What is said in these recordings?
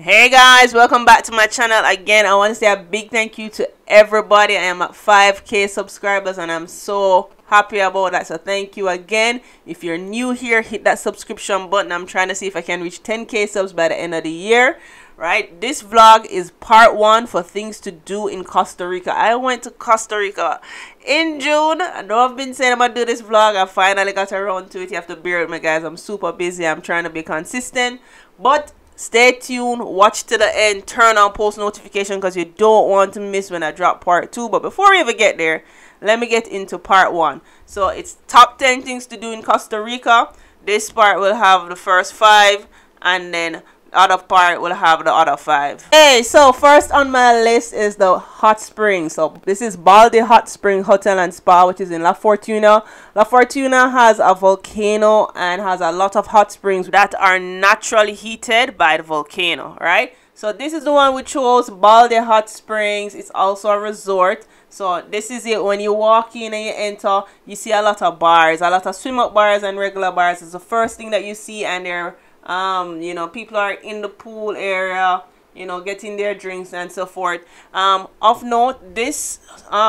Hey guys, welcome back to my channel again. I want to say a big thank you to everybody. I am at 5k subscribers and I'm so happy about that, so thank you again. If you're new here, hit that subscription button. I'm trying to see if I can reach 10k subs by the end of the year. Right, this vlog is part 1 for things to do in Costa Rica. I went to Costa Rica in June. I know I've been saying I'm gonna do this vlog. I finally got around to it. You have to bear with me, guys. I'm super busy. I'm trying to be consistent, but stay tuned, watch to the end, turn on post notification because you don't want to miss when I drop part 2. But before we even get there, let me get into part 1. So it's top 10 things to do in Costa Rica. This part will have the first 5, and then other part will have the other 5. Hey, so first on my list is the hot spring. So this is Baldi Hot Spring Hotel and Spa, which is in La Fortuna. La Fortuna has a volcano and has a lot of hot springs that are naturally heated by the volcano, right? So this is the one we chose, Baldi Hot Springs. It's also a resort. So this is it. When you walk in and you enter, you see a lot of bars, a lot of swim up bars and regular bars. It's the first thing that you see, and they're you know, people are in the pool area, you know, getting their drinks and so forth. Of note, this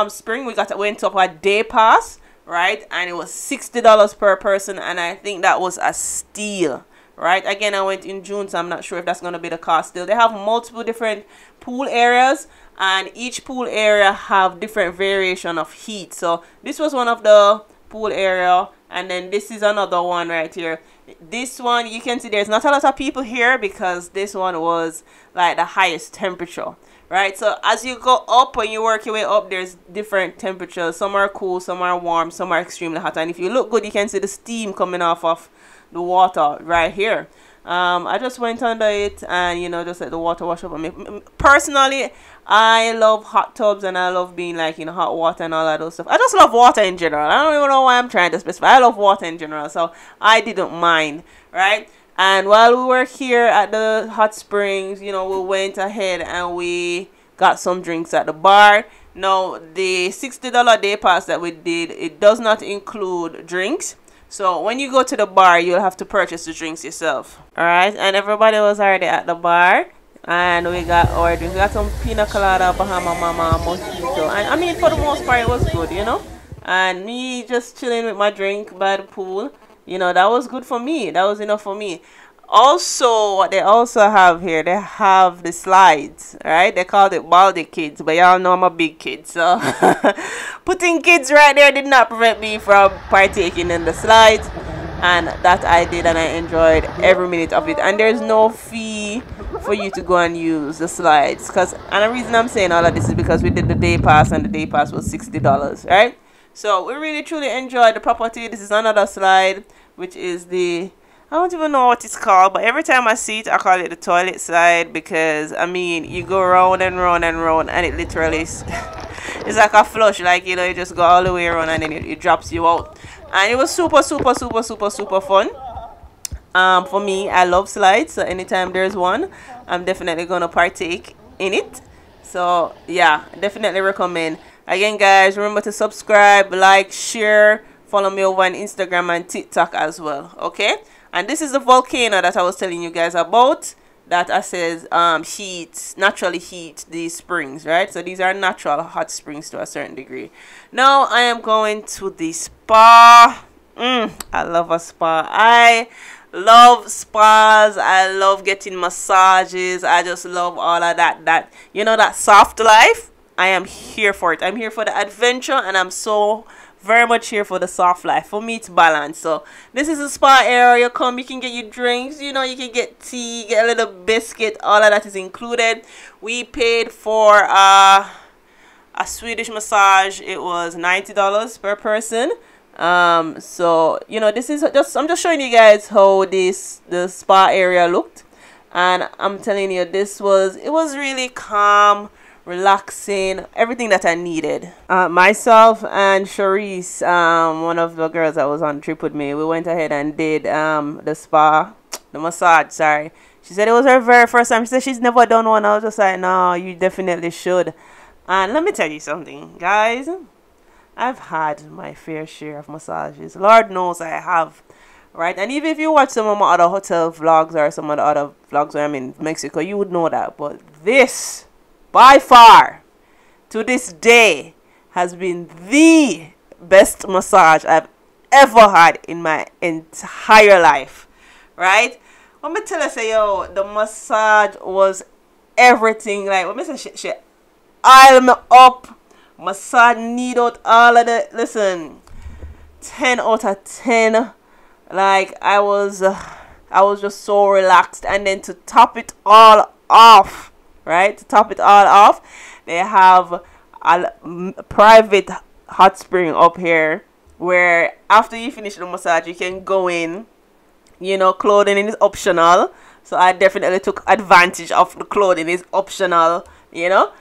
spring we went up a day pass, right, and it was $60 per person, and I think that was a steal, right? Again, I went in June, so I'm not sure if that's going to be the cost still. They have multiple different pool areas, and each pool area have different variation of heat. So this was one of the pool area, and then this is another one right here. This one, you can see there's not a lot of people here because this one was like the highest temperature, right? So as you go up and you work your way up, there's different temperatures. Some are cool, some are warm, some are extremely hot, and if you look good, you can see the steam coming off of the water right here. I just went under it and, you know, just let the water wash over me. Personally, I love hot tubs and I love being like in hot water and all of those stuff. I just love water in general. I don't even know why I'm trying to specify. I love water in general, so I didn't mind, right? And while we were here at the hot springs, you know, we went ahead and we got some drinks at the bar. Now, the $60 day pass that we did, it does not include drinks. So when you go to the bar, you'll have to purchase the drinks yourself. Alright, and everybody was already at the bar, and we got our drinks. We got some pina colada, Bahama Mama, mosquito, and I mean, for the most part it was good, you know. And me just chilling with my drink by the pool, you know, that was good for me. That was enough for me. Also, what they also have here, they have the slides, right? They called it Baldi Kids, but y'all know I'm a big kid, so putting kids right there did not prevent me from partaking in the slides, and that I did, and I enjoyed every minute of it. And there's no fee for you to go and use the slides, and the reason I'm saying all of this is because we did the day pass, and the day pass was $60, right? So we really truly enjoyed the property. This is another slide, which is the, I don't even know what it's called, but every time I see it, I call it the toilet slide, because, I mean, you go round and round and round, and it literally is, it's like a flush, like, you know, you just go all the way around, and then it drops you out. And it was super, super, super, super, super fun. For me, I love slides, so anytime there's one, I'm definitely going to partake in it. So, yeah, definitely recommend. Again, guys, remember to subscribe, like, share, follow me over on Instagram and TikTok as well, okay? And this is the volcano that I was telling you guys about, that I says naturally heat these springs, right? So these are natural hot springs to a certain degree. Now I am going to the spa. I love a spa. I love spas. I love getting massages. I just love all of that, you know, that soft life. I am here for it. I'm here for the adventure, and I'm so very much here for the soft life. For me, it's balance. So this is a spa area. You come, you can get your drinks, you know, you can get tea, get a little biscuit, all of that is included. We paid for a Swedish massage. It was $90 per person. So, you know, this is just, I'm just showing you guys how the spa area looked, and I'm telling you, it was really calm, relaxing, everything that I needed. Myself and Charisse, one of the girls that was on the trip with me, we went ahead and did the massage, sorry. She said it was her very first time. She said she's never done one. I was just like, no, you definitely should. And let me tell you something, guys, I've had my fair share of massages. Lord knows I have, right? And even if you watch some of my other hotel vlogs or some of the other vlogs where I'm in Mexico, you would know that. But this, by far, to this day, has been the best massage I've ever had in my entire life, right? Let me tell you, say, yo, the massage was everything. Like, let me say, she oiled me up, massage needle, all of the, listen, 10 out of 10. Like, I was just so relaxed. And then to top it all off, right? To top it all off, they have a private hot spring up here where after you finish the massage, you can go in. You know, clothing is optional. So I definitely took advantage of the clothing is optional, you know.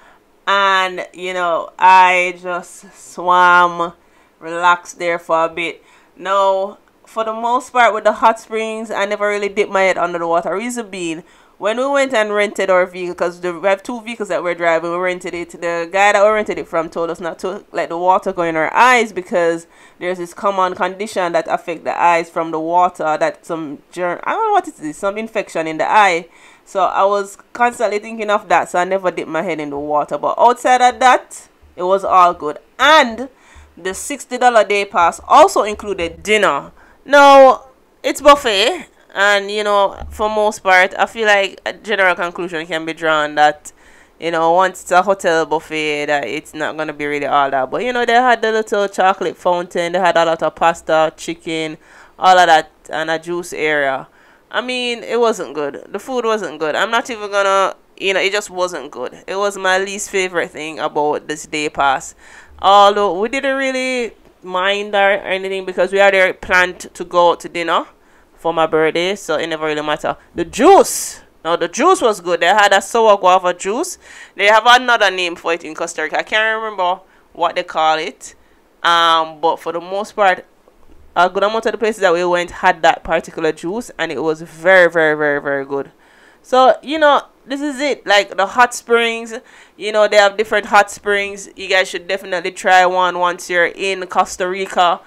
And, you know, I just swam, relaxed there for a bit. Now, for the most part with the hot springs, I never really dipped my head under the water. Reason being, when we went and rented our vehicle, because we have two vehicles that we're driving, we rented it. The guy that we rented it from told us not to let the water go in our eyes because there's this common condition that affects the eyes from the water, that some germ, I don't know what it is, some infection in the eye. So I was constantly thinking of that, so I never dipped my head in the water. But outside of that, it was all good. And the $60 day pass also included dinner. Now, it's buffet. And, you know, for most part, I feel like a general conclusion can be drawn that, you know, once it's a hotel buffet, that it's not going to be really all that. But, you know, they had the little chocolate fountain. They had a lot of pasta, chicken, all of that, and a juice area. I mean, it wasn't good. The food wasn't good. I'm not even going to, you know, it just wasn't good. It was my least favorite thing about this day pass. Although we didn't really mind or anything because we already planned to go out to dinner for my birthday, so it never really matter. The juice, now the juice was good. They had a sour guava juice. They have another name for it in Costa Rica. I can't remember what they call it, but for the most part, a good amount of the places that we went had that particular juice, and it was very, very, very, very good. So, you know, this is it. Like the hot springs, you know, they have different hot springs. You guys should definitely try one once you're in Costa Rica.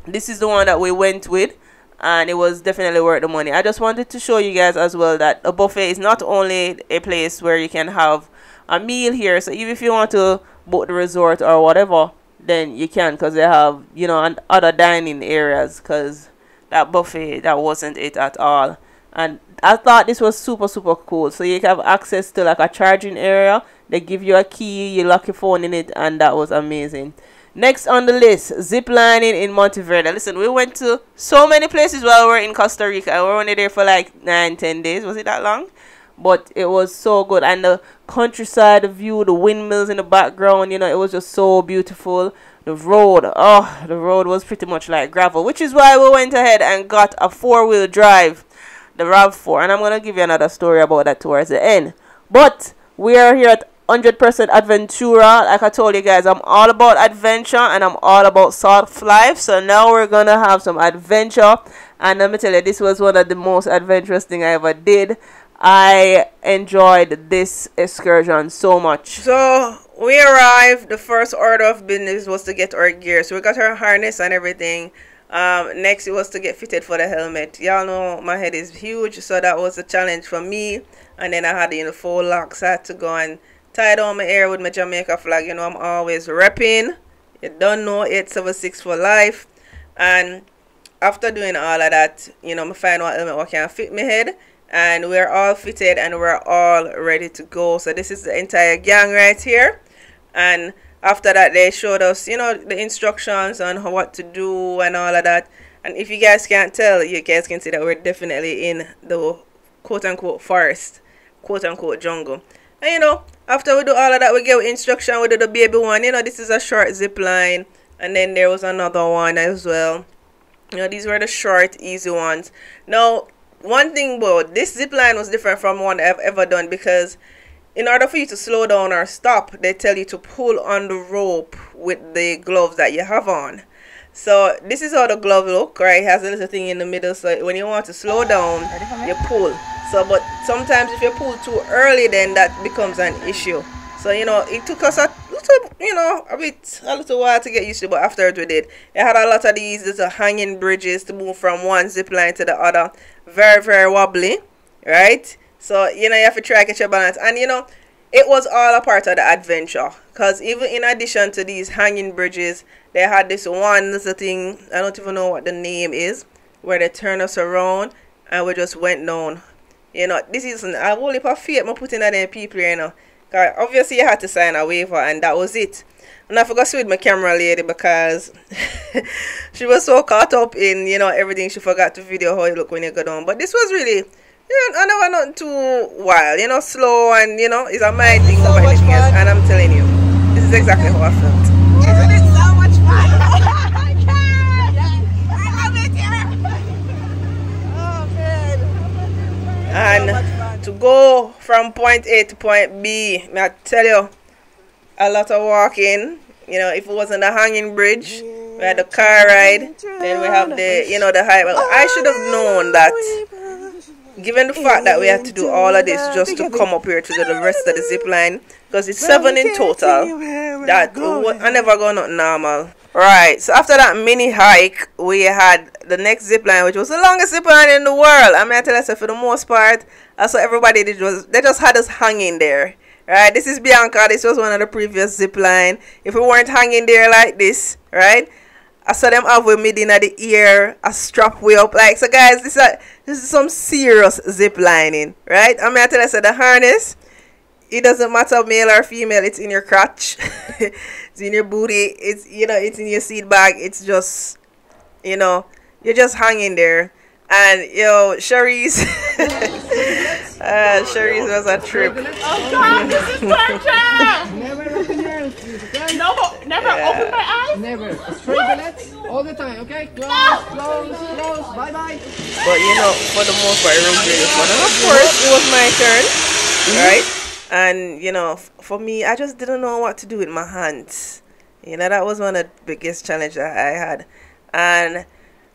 This is the one that we went with, and it was definitely worth the money. I just wanted to show you guys as well that a buffet is not only a place where you can have a meal here. So even if you want to book the resort or whatever, then you can, because they have, you know, and other dining areas, because that buffet, that wasn't it at all. And I thought this was super, super cool. So you have access to like a charging area. They give you a key, you lock your phone in it, and that was amazing. Next on the list, ziplining in Monteverde. Listen, we went to so many places while we were in Costa Rica. We were only there for like 9-10 days. Was it that long? But it was so good. And the countryside, the view, the windmills in the background, you know, it was just so beautiful. The road, oh, the road was pretty much like gravel, which is why we went ahead and got a 4-wheel drive, the RAV4. And I'm going to give you another story about that towards the end. But we are here at 100% Adventura. Like I told you guys, I'm all about adventure and I'm all about soft life. So now we're gonna have some adventure, and let me tell you, this was one of the most adventurous thing I ever did. I enjoyed this excursion so much. So we arrived. The first order of business was to get our gear. So we got our harness and everything. Next it was to get fitted for the helmet. Y'all know my head is huge, so that was a challenge for me. And then I had, you know, 4 locks. I had to go and tie down my hair with my Jamaica flag. You know, I'm always repping. You don't know, 876 for life. And after doing all of that, you know, I find what helmet can fit my head. And we're all fitted and we're all ready to go. So this is the entire gang right here. And after that, they showed us, you know, the instructions on what to do and all of that. And if you guys can't tell, you guys can see that we're definitely in the quote-unquote forest, quote-unquote jungle. And, you know, after we do all of that, we get instruction. We do the baby one. You know, this is a short zip line. And then there was another one as well. You know, these were the short, easy ones. Now, one thing about this zip line was different from one I've ever done, because in order for you to slow down or stop, they tell you to pull on the rope with the gloves that you have on. So this is how the glove look, right? It has a little thing in the middle, so when you want to slow down, you pull. So, but sometimes if you pull too early, then that becomes an issue. So, you know, it took us a little took, you know, a little while to get used to, but afterwards we did. It had a lot of these little hanging bridges to move from one zip line to the other. Very, very wobbly, right? So, you know, you have to try to get your balance. And, you know, it was all a part of the adventure. Because even in addition to these hanging bridges, they had this one little thing, I don't even know what the name is, where they turn us around and we just went down. You know, this is a whole heap of faith I put in them people, you know. Because obviously you had to sign a waiver and that was it. And I forgot to with my camera lady because she was so caught up in, you know, everything. She forgot to video how you look when you go down. But this was really, you know, I never nothing too wild, you know, slow and, you know, it's a mind thing over anything else. And I'm telling you, this is exactly how I felt. Isn't it so much fun? I can't! I love it here! Oh, man. And to go from point A to point B, may I tell you, a lot of walking. You know, if it wasn't a hanging bridge, we had the car ride, then we have the, you know, the high. Well, I should have known that, given the fact that we had to do all of this just to come up here to do the rest of the zip line, because it's 7 in total, that I never go not normal. Right, so after that mini hike, we had the next zip line, which was the longest zip line in the world. I mean, I tell you, so for the most part, that's what everybody did, was they just had us hanging there. Right, this is Bianca. This was one of the previous zip line. If we weren't hanging there like this, right, I saw them have with me in the ear, a strap way up. Like, so guys, this is some serious zip lining, right? I mean, I tell you, so the harness, it doesn't matter male or female, it's in your crotch, it's in your booty, it's, you know, it's in your seat bag. It's just, you know, you're just hanging there. And yo, Sharice, Sharice was a trip. Oh God, this is torture! Never open your eyes. Okay? Never open my eyes? Never. Straight bullets all the time, okay? Close, close, bye bye. But you know, for the most part, it was really fun. And of course, it was my turn, right? And you know, for me, I just didn't know what to do with my hands. You know, that was one of the biggest challenges that I had. And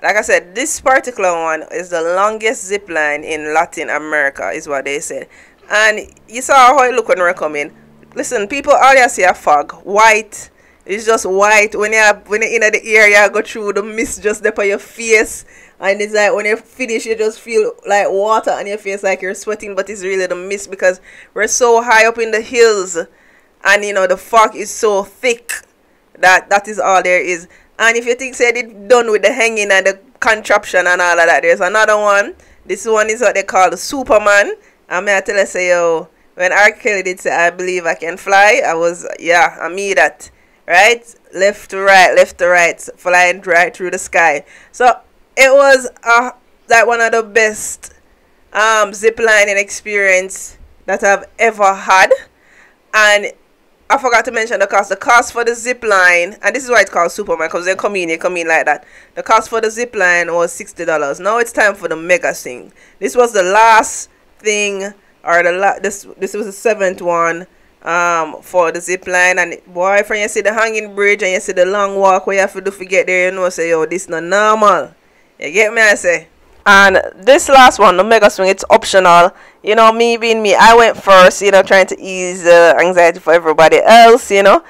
like I said, this particular one is the longest zip line in Latin America, is what they said. And you saw how it looked when we were coming. Listen, people, all you see a fog, white. It's just white. When you're in the area, you go through the mist just there on your face. And it's like when you finish, you just feel like water on your face, like you're sweating, but it's really the mist because we're so high up in the hills. And you know, the fog is so thick that is all there is. And if you think say it's done with the hanging and the contraption and all of that, there's another one. This one is what they call the Superman. And may I tell you, say, yo, when R. Kelly did say, I believe I can fly, I was, yeah, I mean that. Right? Left to right, flying right through the sky. So it was like one of the best zip lining experience that I've ever had. And I forgot to mention the cost. The cost for the zip line, and this is why it's called Superman, because they come in like that. The cost for the zip line was $60. Now it's time for the mega thing. This was the last thing, or this was the 7th one for the zip line. And boy, when you see the hanging bridge and you see the long walk where you have to do to get there, you know, say, yo, this not normal. You get me, I say. And this last one, the mega swing, it's optional. You know, me being me, I went first, you know, trying to ease anxiety for everybody else, you know.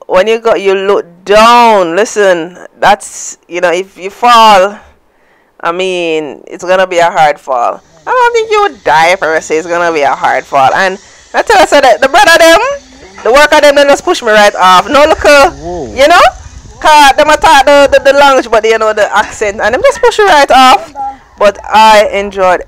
When you look down, listen, that's, you know, if you fall, I mean, it's going to be a hard fall. I don't think you would die if I say it's going to be a hard fall. And I tell you, so that the brother them, the worker them, they just push me right off. No, look, you know. Cause them attack the language, but you know the accent, and them just push you right off. But I enjoyed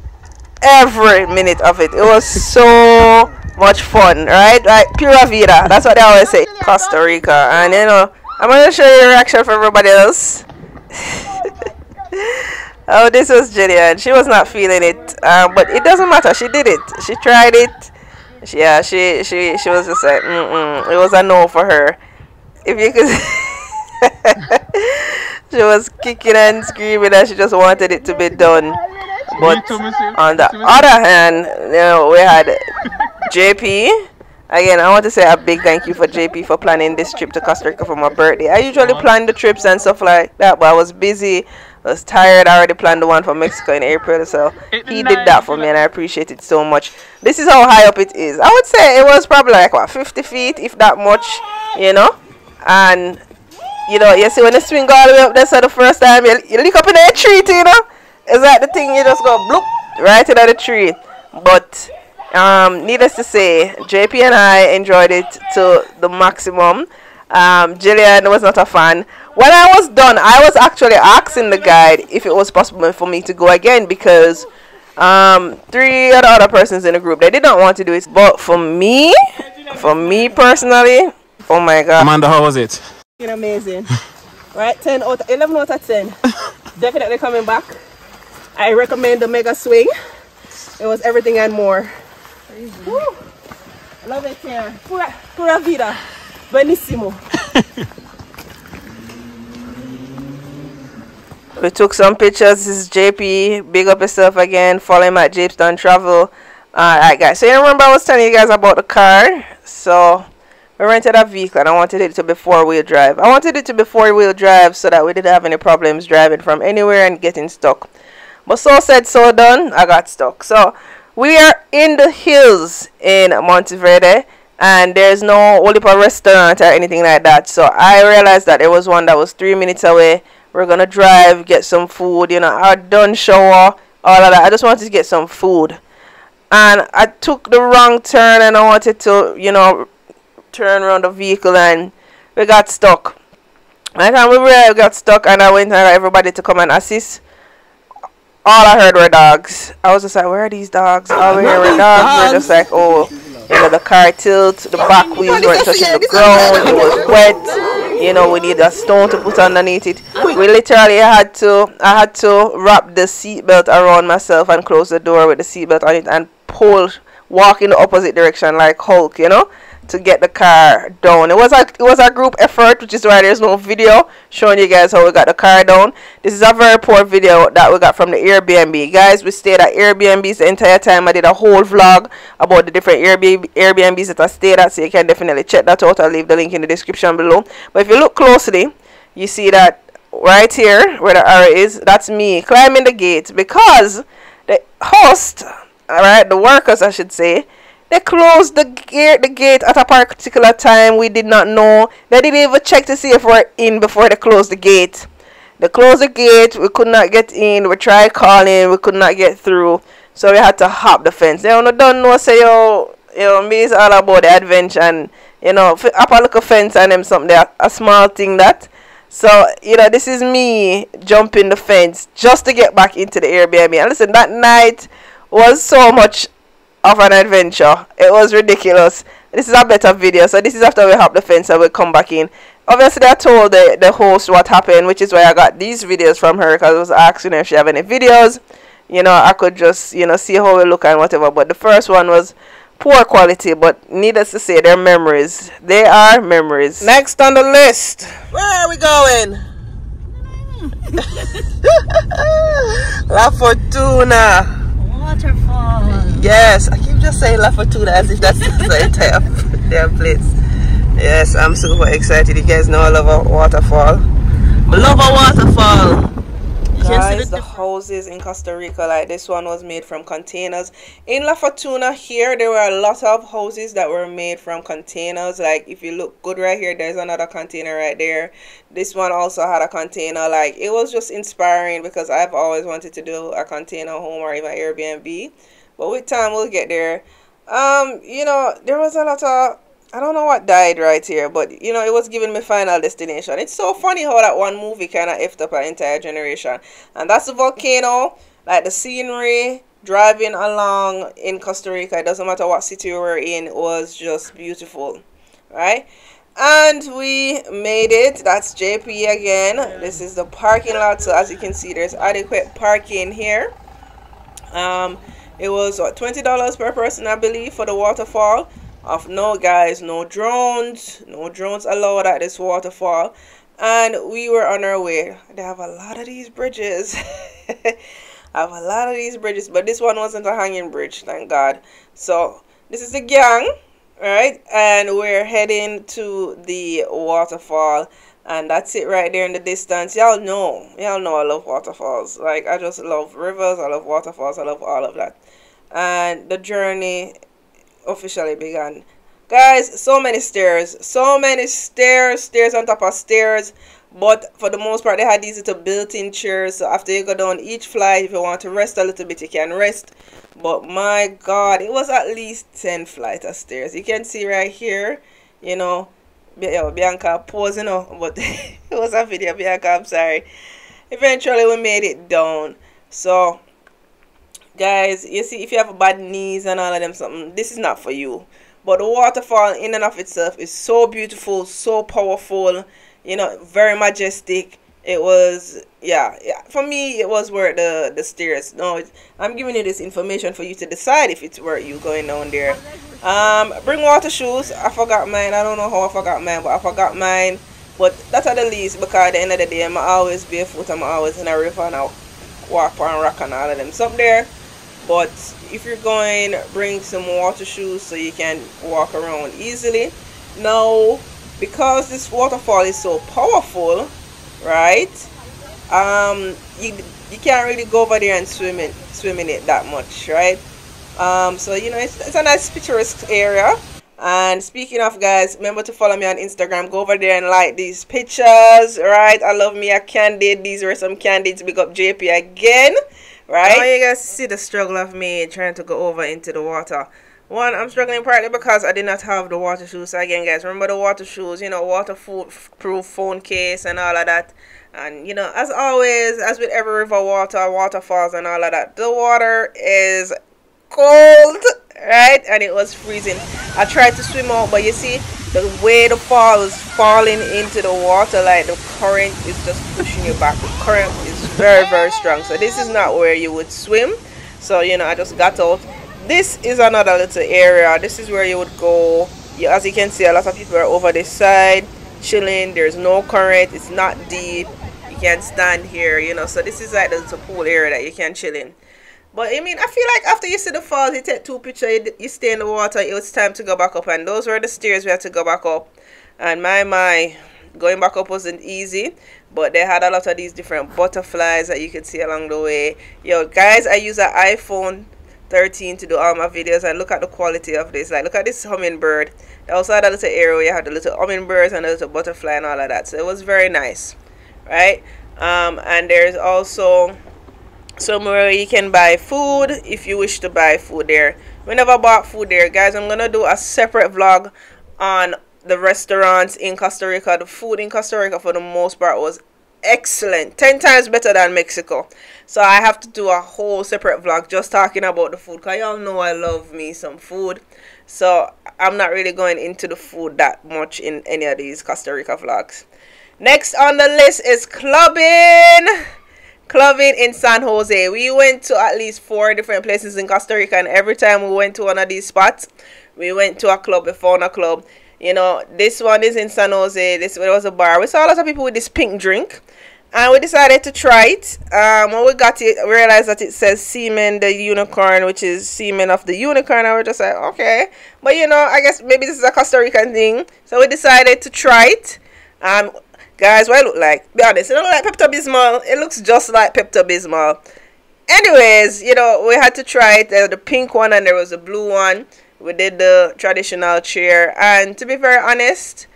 every minute of it. It was so much fun, right? Like pura vida. That's what they always say. Costa Rica, and you know, I'm gonna show you a reaction for everybody else. Oh, this was Jillian. She was not feeling it, but it doesn't matter. She did it. She tried it. She was just like, It was a no for her. If you could. She was kicking and screaming and she just wanted it to be done. But on the other hand, you know, we had JP. Again, I want to say a big thank you for JP for planning this trip to Costa Rica for my birthday. I usually plan the trips and stuff like that, but I was busy was tired. I already planned the one for Mexico in April, so he did that for me, and I appreciate it so much. This is how high up it is. I would say it was probably like what, 50 feet, if that much, you know. And you know, you see when the swing go all the way up there, so the first time you look up in a tree, you know, it's like the thing you just go bloop right into the tree. But needless to say, JP and I enjoyed it to the maximum. Jillian was not a fan. When I was done, I was actually asking the guide if it was possible for me to go again, because 3 of the other persons in the group, they did not want to do it. But for me personally, oh my god. Amanda, how was it? Amazing. Right, 11 out of 10. Definitely coming back. I recommend the mega swing. It was everything and more. Woo. Love it here. Pura vida. Benissimo. We took some pictures. This is JP. Big up yourself again. Follow him at Japeston Travel. Alright guys, so you remember I was telling you guys about the car. So we rented a vehicle and I wanted it to be 4-wheel drive. I wanted it to be 4-wheel drive so that we didn't have any problems driving from anywhere and getting stuck. But so said, so done. I got stuck. So we are in the hills in Monteverde, and there's no Olipa restaurant or anything like that. So I realized that there was one that was 3 minutes away. We're gonna drive, get some food, you know. I done shower, all of that. I just wanted to get some food, and I took the wrong turn, and I wanted to, you know, turn around the vehicle, and we got stuck. By the time we got stuck, and I went and got everybody to come and assist. All I heard were dogs. I was just like, where are these dogs? All we heard were dogs. We're just like, oh, you know, the car tilt, the back wheels weren't touching the ground, it was wet. You know, we need a stone to put underneath it. We literally I had to wrap the seatbelt around myself and close the door with the seatbelt on it and walk in the opposite direction like Hulk, you know, to get the car down. It was a group effort, which is why there's no video showing you guys how we got the car down. This is a very poor video that we got from the Airbnb. Guys, we stayed at Airbnbs the entire time. I did a whole vlog about the different Airbnbs that I stayed at, so you can definitely check that out. I'll leave the link in the description below. But if you look closely, you see that right here where the arrow is, that's me climbing the gate, because the host, alright, the workers I should say, they closed the gate at a particular time. We did not know. They didn't even check to see if we're in before they closed the gate. They closed the gate. We could not get in. We tried calling. We could not get through. So we had to hop the fence. They don't know, say, yo, me is all about the adventure. And, you know, up a little fence and them something, a small thing that. So, you know, this is me jumping the fence just to get back into the Airbnb. And listen, that night was so much of an adventure. It was ridiculous. This is a better video. So this is after we hop the fence and we come back in. Obviously I told the host what happened, which is why I got these videos from her, because I was asking her if she have any videos. You know, I could just, you know, see how we look and whatever. But the first one was poor quality, but needless to say, they're memories. They are memories. Next on the list, where are we going? La Fortuna Waterfall. Yes, I keep just saying La Fortuna as if that's the entire damn place. Yes, I'm super excited. You guys know I love a waterfall. I love a waterfall. Guys, the houses in Costa Rica, like this one, was made from containers. In La Fortuna here, there were a lot of houses that were made from containers. Like if you look good right here, there's another container right there. This one also had a container. Like it was just inspiring, because I've always wanted to do a container home or even Airbnb. But with time we'll get there. You know, there was a lot of, I don't know what died right here, but you know, it was giving me Final Destination. It's so funny how that one movie kind of effed up an entire generation. And that's the volcano, like the scenery, driving along in Costa Rica, it doesn't matter what city we were in, it was just beautiful, right? And we made it. That's JP again. This is the parking lot, so as you can see, there's adequate parking here. It was what, $20 per person, I believe, for the waterfall. No guys, no drones allowed at this waterfall. And we were on our way. They have a lot of these bridges. But this one wasn't a hanging bridge, thank God. So this is the gang, right? And we're heading to the waterfall. And that's it right there in the distance. Y'all know I love waterfalls. Like, I just love rivers, I love waterfalls, I love all of that. And the journey officially began. Guys, so many stairs on top of stairs. But for the most part, they had these little built-in chairs. So after you go down each flight, if you want to rest a little bit, you can rest. But my God, it was at least 10 flights of stairs. You can see right here, you know, Bianca posing, you know, but it was a video, Bianca, I'm sorry. Eventually, we made it down. So, guys, you see, if you have bad knees and all of them, something, this is not for you. But the waterfall in and of itself is so beautiful, so powerful, you know, very majestic. It was, yeah, for me, it was worth the stairs. No, I'm giving you this information for you to decide if it's worth you going down there. Bring water shoes. I forgot mine. I don't know how I forgot mine, but I forgot mine. But that's at the least, because at the end of the day, I'm always barefoot. I'm always in a river and I walk on rock and all of them. So up there. But if you're going, bring some water shoes so you can walk around easily. Now, because this waterfall is so powerful, right? You can't really go over there and swim in it that much, right? So you know, it's a nice picturesque area. And speaking of, guys, remember to follow me on Instagram. Go over there and like these pictures, right? I love me a candid. These were some candids. Big up JP again, right? Now you guys see the struggle of me trying to go over into the water. One, I'm struggling partly because I did not have the water shoes. So again, guys, remember the water shoes, you know, waterproof phone case and all of that. And, you know, as always, as with every river, waterfalls and all of that, the water is cold, right? And it was freezing. I tried to swim out, but you see, the way the fall is falling into the water, like the current is just pushing you back. The current is very, very strong. So this is not where you would swim. So, you know, I just got out. This is another little area. This is where you would go. As you can see, a lot of people are over this side chilling. There's no current. It's not deep. You can stand here, you know. So this is like the little pool area that you can chill in. But I mean, I feel like after you see the falls, you take two pictures, you stay in the water, it's time to go back up. And those were the stairs we had to go back up. And my, going back up wasn't easy. But they had a lot of these different butterflies that you could see along the way. Yo, guys, I use an iPhone 13 to do all my videos, and look at the quality of this. Like, look at this hummingbird. They also had a little area where you had the little hummingbirds and a little butterfly and all of that. So it was very nice, right? And there's also somewhere you can buy food if you wish to buy food there. We never bought food there, guys. I'm gonna do a separate vlog on the restaurants in Costa Rica. The food in Costa Rica for the most part was excellent, 10 times better than Mexico. So I have to do a whole separate vlog just talking about the food, because y'all know I love me some food. So I'm not really going into the food that much in any of these Costa Rica vlogs. Next on the list is clubbing in San Jose. We went to at least 4 different places in Costa Rica, and every time we went to one of these spots, we went to a club. We found a club. You know, this one is in San Jose. This one was a bar. We saw a lot of people with this pink drink, and we decided to try it. When we got it, we realized that it says semen the unicorn, which is semen of the unicorn. And we're just like, okay. But, you know, I guess maybe this is a Costa Rican thing. So we decided to try it. Guys, what it look like? Be honest, it don't look like Pepto-Bismol. It looks just like Pepto-Bismol. Anyways, you know, we had to try it. There was the pink one and there was a blue one. We did the traditional chair, and to be very honest,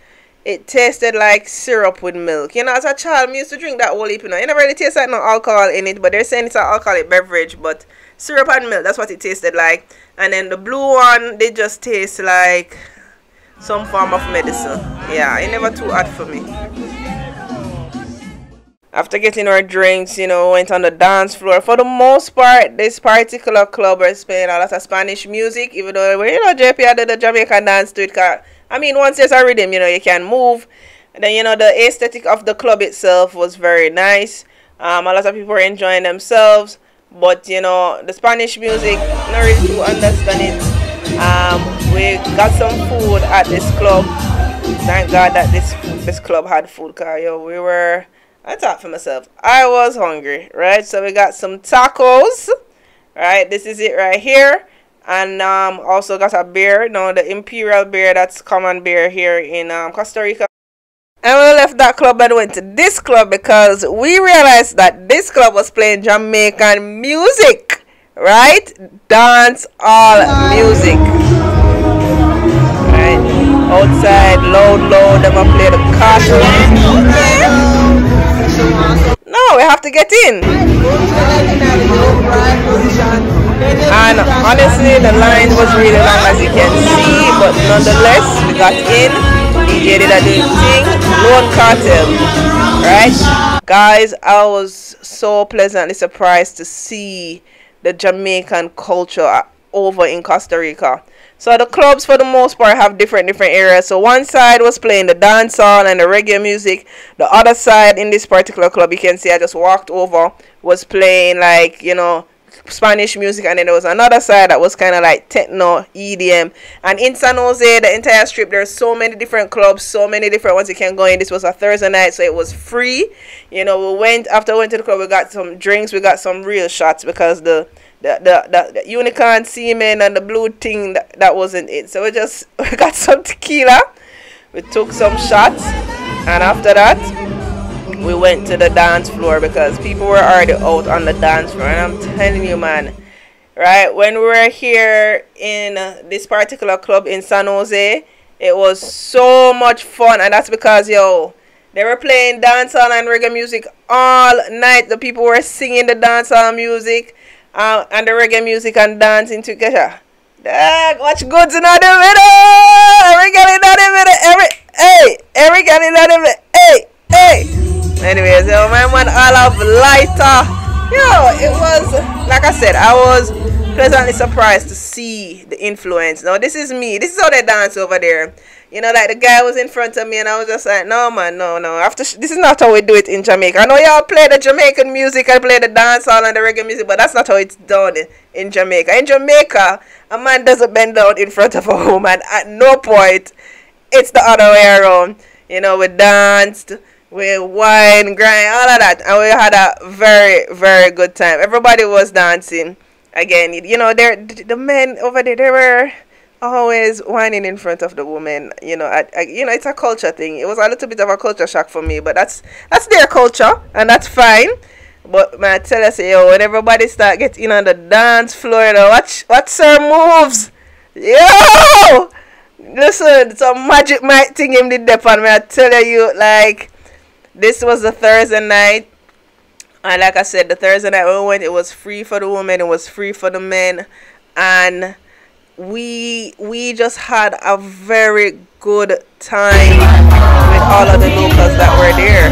it tasted like syrup with milk. You know, as a child, I used to drink that whole heap, you know. It never really tastes like no alcohol in it, but they're saying it's an alcoholic beverage, but syrup and milk, that's what it tasted like. And then the blue one, they just taste like some form of medicine. Yeah, it never too hot for me. After getting our drinks, you know, went on the dance floor. For the most part, this particular club was playing a lot of Spanish music, even though, you know, JP did the Jamaican dance to it. I mean, once there's a rhythm, you know, you can move. And then, you know, the aesthetic of the club itself was very nice. A lot of people were enjoying themselves. But, you know, the Spanish music, not really to understand it. We got some food at this club. Thank God that this club had food, because, yo, I thought for myself, I was hungry, right? So we got some tacos, right? This is it right here. And also got a beer, the imperial beer, that's common beer here in Costa Rica. And we left that club and went to this club because we realized that this club was playing Jamaican music, right? Dance all music. Right? Outside, loud, them a play the cashapp. No, we have to get in. And honestly, the line was really long, as you can see, but nonetheless, we got in. DJ did a doing thing. Lone Cartel, right? Guys, I was so pleasantly surprised to see the Jamaican culture over in Costa Rica. So the clubs for the most part have different areas. So one side was playing the dancehall and the reggae music. The other side in this particular club, you can see I just walked over, was playing like, you know, Spanish music, and then there was another side that was kind of like techno, EDM. And in San Jose, the entire strip, there's so many different clubs, so many different ones you can go in. This was a Thursday night, so it was free. You know, after we went to the club, we got some drinks, we got some real shots, because the unicorn semen and the blue thing, that wasn't it. So we got some tequila, we took some shots, and after that we went to the dance floor because people were already out on the dance floor. And I'm telling you, man, right, when we were here in this particular club in San Jose, it was so much fun. And that's because, yo, they were playing dancehall and reggae music all night. The people were singing the dancehall music and the reggae music and dancing together. Dang, watch goods in the middle. Every girl in the middle. Every girl in the middle. Hey. Anyways, yo, my man all of lighter. Yo, it was, like I said, I was pleasantly surprised to see the influence. Now, this is me. This is how they dance over there. You know, like the guy was in front of me and I was just like, no, man, no. This is not how we do it in Jamaica. I know y'all play the Jamaican music and play the dancehall and the reggae music, but that's not how it's done in Jamaica. In Jamaica, a man doesn't bend down in front of a woman. At no point. It's the other way around. You know, we danced, we wine, grind, all of that, and we had a very, very good time. Everybody was dancing. Again, you know, the men over there, they were always whining in front of the women. You know, you know, it's a culture thing. It was a little bit of a culture shock for me, but that's their culture, and that's fine. But man, I tell us, yo, when everybody start getting on the dance floor, you know, watch her moves, yo. Listen, some magic might thing him did that, and I tell you, like, this was the Thursday night, and like I said, the Thursday night when we went, it was free for the women, it was free for the men, and we just had a very good time with all of the locals that were there.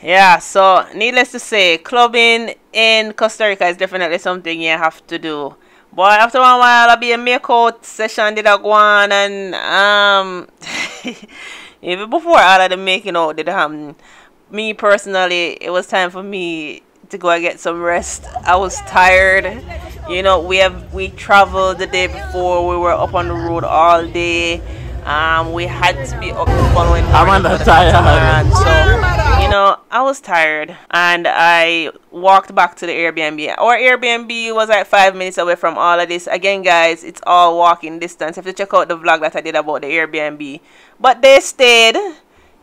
Yeah, so needless to say, clubbing in Costa Rica is definitely something you have to do. Boy, after a while, I'll be a makeout session did I go on, and even before all of the making out did happen, me personally, it was time for me to go and get some rest. I was tired. You know, we traveled the day before. We were up on the road all day. We had to be up the following morning for the catamaran. So, you know, I was tired, and I walked back to the Airbnb. Our Airbnb was like 5 minutes away from all of this. Again, guys, it's all walking distance. You have to check out the vlog that I did about the Airbnb. But they stayed,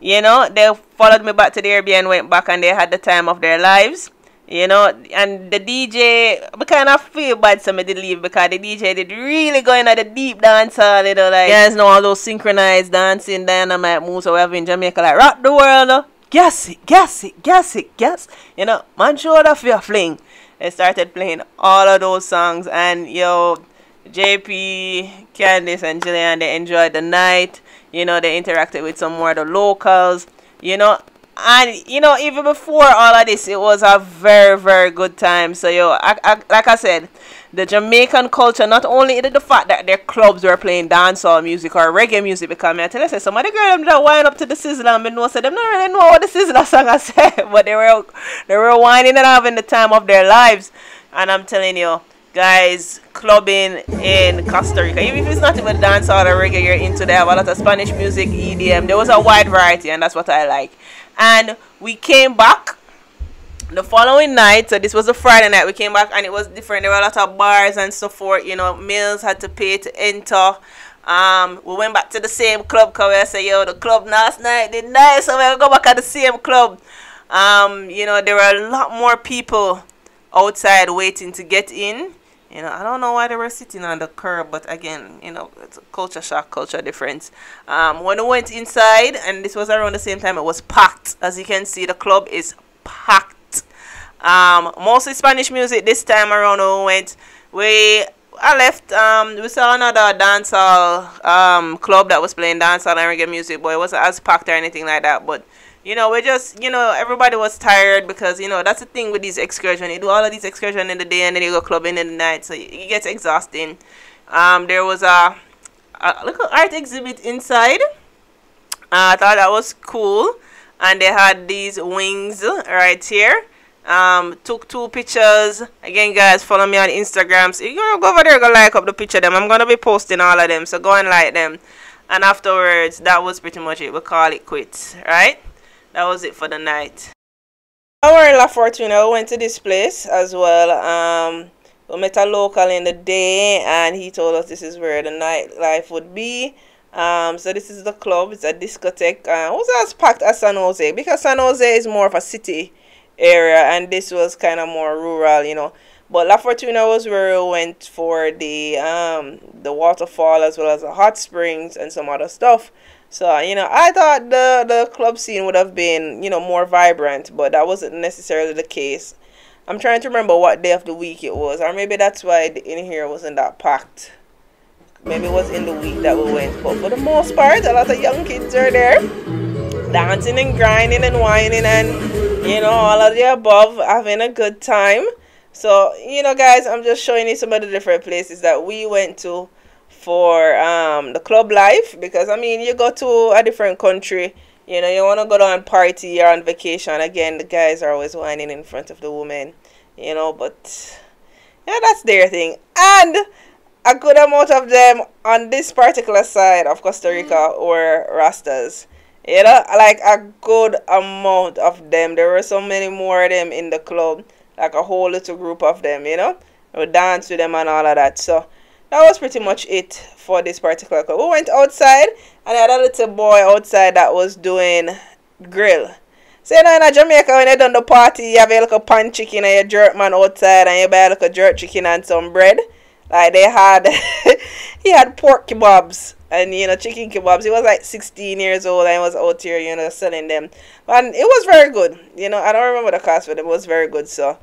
you know, they followed me back to the Airbnb, went back, and they had the time of their lives. You know, and the DJ, I kind of feel bad somebody did leave, because the DJ did really go into the deep dance hall, you know, like, guys know all those synchronized dancing, dynamite moves, so we have in Jamaica, like, rock the world, gas it, you know, man showed off your fling. They started playing all of those songs, and, yo, JP, Candice, and Jillian, they enjoyed the night, you know, they interacted with some more of the locals, you know. And, you know, even before all of this, it was a very, very good time. So, yo, like I said, the Jamaican culture, not only is it the fact that their clubs were playing dancehall music or reggae music, because I tell you, some of the girls that wind up to the sizzler, and know, so them don't really know what the sizzler song I said, but they were whining and having the time of their lives. And I'm telling you, guys, clubbing in Costa Rica, even if it's not even dancehall or reggae you're into, they have a lot of Spanish music, EDM. There was a wide variety, and that's what I like. And we came back The following night, so this was a Friday night, we came back and it was different. There were a lot of bars and so forth, you know, males had to pay to enter. We went back to the same club because we said, yo, the club last night did nice, so we'll go back at the same club. You know, there were a lot more people outside waiting to get in. You know, I don't know why they were sitting on the curb, but again, you know, it's a culture shock, culture difference. When we went inside, and this was around the same time, it was packed. As you can see, the club is packed. Mostly Spanish music this time around when we went. I left, we saw another dancehall club that was playing dancehall and reggae music, but it wasn't as packed or anything like that. But you know, we just, you know, everybody was tired because, you know, that's the thing with these excursions. You do all of these excursions in the day and then you go clubbing in the night, so it gets exhausting. There was a little art exhibit inside. I thought that was cool, and they had these wings right here. Took 2 pictures. Again, guys, follow me on Instagram, so you're gonna go over there, go like up the picture of them. I'm gonna be posting all of them, so go and like them. And afterwards, that was pretty much it. We'll call it quits, right? That was it for the night. Our La Fortuna, we went to this place as well. We met a local in the day, and he told us this is where the nightlife would be. So this is the club. It's a discotheque. It was as packed as San Jose, because San Jose is more of a city area and this was kind of more rural, you know. But La Fortuna was where we went for the waterfall as well as the hot springs and some other stuff. So, you know, I thought the club scene would have been, you know, more vibrant, but that wasn't necessarily the case. I'm trying to remember what day of the week it was, or maybe that's why in here wasn't that packed. Maybe it was in the week that we went, but for the most part, a lot of young kids are there, dancing and grinding and whining and, you know, all of the above, having a good time. So, you know, guys, I'm just showing you some of the different places that we went to for the club life, because I mean, you go to a different country, you know, you want to go down and party or on vacation. Again, the guys are always whining in front of the women, you know, but yeah, that's their thing. And a good amount of them on this particular side of Costa Rica were Rastas, you know, like a good amount of them. There were so many more of them in the club, like a whole little group of them, you know, we danced with them and all of that. So that was pretty much it for this particular club. We went outside and I had a little boy outside that was doing grill. So, you know, in Jamaica, when you done the party, you have a little pan chicken and you jerk man outside and you buy a little jerk chicken and some bread. Like they had, he had pork kebabs and, you know, chicken kebabs. He was like 16 years old and he was out here, you know, selling them. And it was very good. You know, I don't remember the cost, but it was very good. So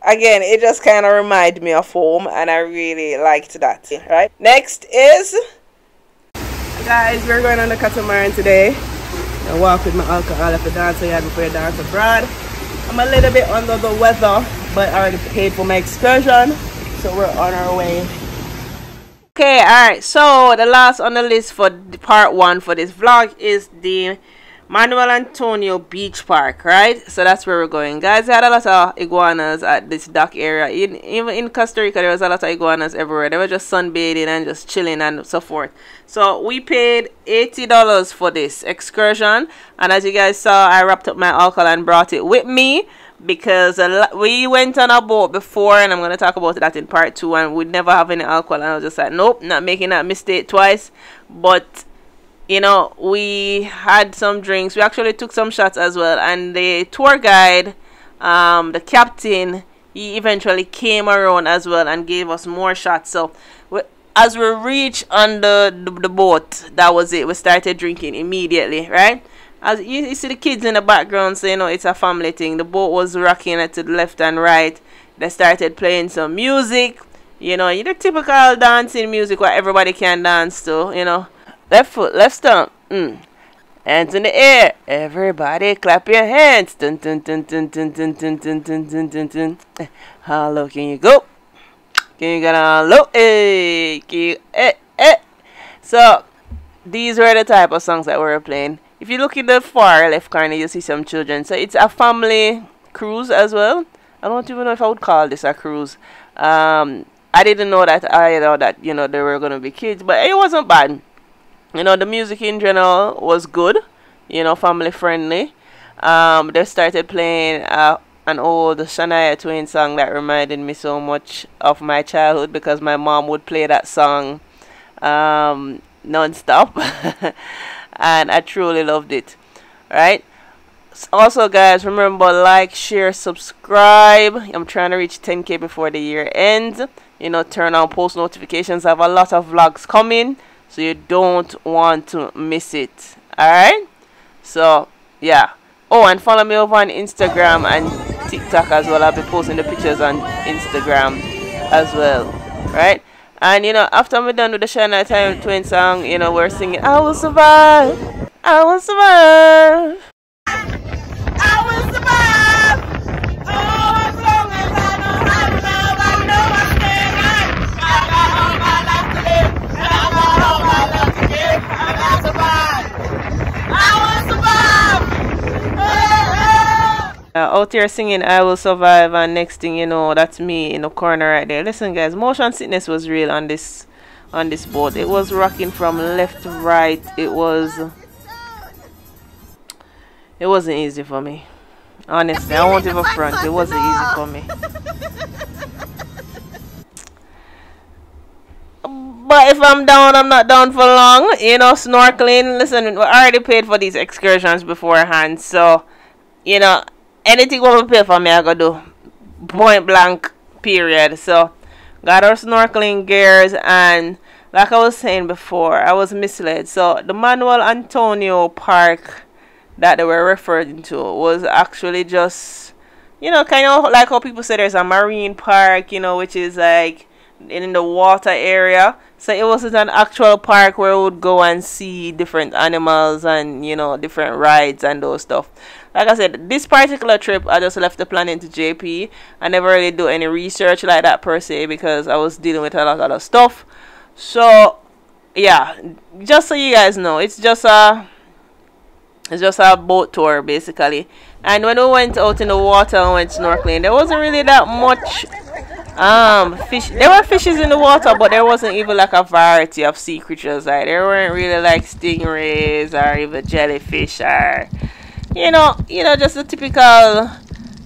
again, it just kind of reminded me of home, and I really liked that. Right. Next is, guys, we're going on the catamaran today. I walk with my alcohol at the dance I had before I dance abroad. I'm a little bit under the weather, but I already paid for my excursion, so we're on our way. Okay, alright, so the last on the list for the part 1 for this vlog is the Manuel Antonio Beach Park, right? So that's where we're going, guys. I had a lot of iguanas at this dock area. Even in Costa Rica, there was a lot of iguanas everywhere. They were just sunbathing and just chilling and so forth. So we paid $80 for this excursion, and as you guys saw, I wrapped up my alcohol and brought it with me, because we went on a boat before, and I'm going to talk about that in part 2, and we'd never have any alcohol, and I was just like, nope, not making that mistake twice. But you know, we had some drinks. We actually took some shots as well, and the tour guide, the captain, he eventually came around as well and gave us more shots. So as we reached on the boat, that was it. We started drinking immediately, right? As you see the kids in the background, so you know it's a family thing. The boat was rocking it to the left and right. They started playing some music, you know, the typical dancing music where everybody can dance to, you know. Left foot, left stomp, hands in the air, everybody clap your hands. Dun, dun, dun, dun, dun, dun, dun, dun, dun, dun, dun, dun. How low can you go? Can you get on low? Hey, can you, So these were the type of songs that we were playing. If you look in the far left corner, you see some children. So it's a family cruise as well. I don't even know if I would call this a cruise. I didn't know that either, that, you know, there were going to be kids, but it wasn't bad. You know, the music in general was good, you know, family friendly. They started playing an old Shania Twain song that reminded me so much of my childhood, because my mom would play that song non-stop. And I truly loved it. Right? Also, guys, remember, like, share, subscribe. I'm trying to reach 10K before the year ends. You know, turn on post notifications. I have a lot of vlogs coming, so you don't want to miss it. Alright? So, yeah. Oh, and follow me over on Instagram and TikTok as well. I'll be posting the pictures on Instagram as well. Right? And, you know, after we're done with the Shania Twain song, you know, we're singing, I will survive. I will survive. I will survive. Oh, as long as I know how to love, I know I stand right. I got all my life to live, and I got all my love to give. I got to survive. I will survive. Out here singing I will survive, and next thing you know, that's me in the corner right there. Listen, guys, motion sickness was real on this boat. It was rocking from left to right. It wasn't easy for me, honestly. I won't even front. It wasn't easy for me. But if I'm down, I'm not down for long. You know, snorkeling. Listen, we already paid for these excursions beforehand, so you know, anything we pay for me, I gotta do. Point blank, period. So, got our snorkeling gears, and like I was saying before, I was misled. So, the Manuel Antonio Park that they were referring to was actually just, you know, kind of like how people say there's a marine park, you know, which is like in the water area. So it wasn't an actual park where we would go and see different animals and, you know, different rides and those stuff. Like I said, this particular trip, I just left the planning to JP. I never really do any research like that per se, because I was dealing with a lot of other stuff. So yeah, just so you guys know, it's just a boat tour basically. And when we went out in the water and went snorkeling, there wasn't really that much fish. There were fishes in the water, but there wasn't even like a variety of sea creatures. Like there weren't really like stingrays or even jellyfish, or you know, just the typical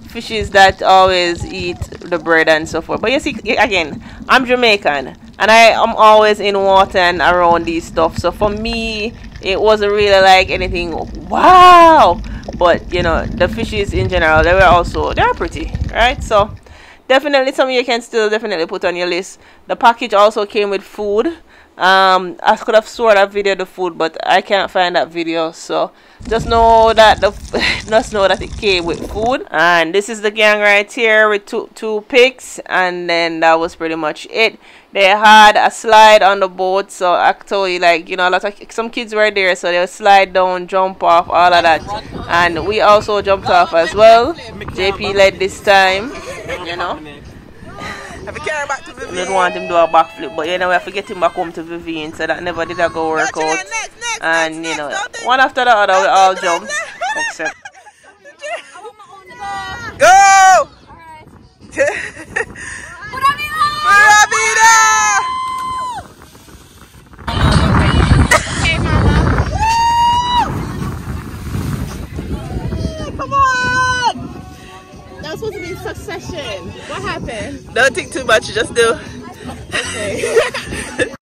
fishes that always eat the bread and so forth. But you see, again, I'm Jamaican and I am always in water and around these stuff, so for me it wasn't really like anything wow. But you know, the fishes in general, they're pretty, right? So definitely something you can still definitely put on your list. The package also came with food. I could have sworn I videoed the food, but I can't find that video. So just know that it came with food. And this is the gang right here with two pigs, and then that was pretty much it. They had a slide on the boat, so actually, like, you know, some kids were there, so they'll slide down, jump off, all of that. And we also jumped off as well. JP led this time, you know. Have you carried back to Vivian? We didn't want him to do a backflip, but you know, we have to get him back home to Vivian, so that never did a go work out. And you know, one after the other, we all jumped, except. Go! Come on! That was supposed to be in succession. What happened? Don't think too much, just do. Okay.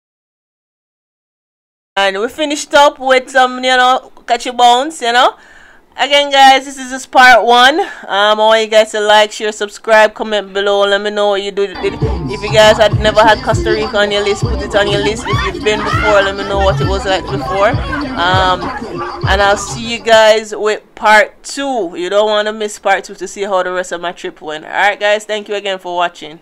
And we finished up with some, you know, catchy bones, you know. Again, guys, this is just part 1. I want you guys to like, share, subscribe, comment below. Let me know what you did. If you guys had never had Costa Rica on your list, put it on your list. If you've been before, let me know what it was like before. And I'll see you guys with part 2. You don't want to miss part 2 to see how the rest of my trip went. Alright, guys, thank you again for watching.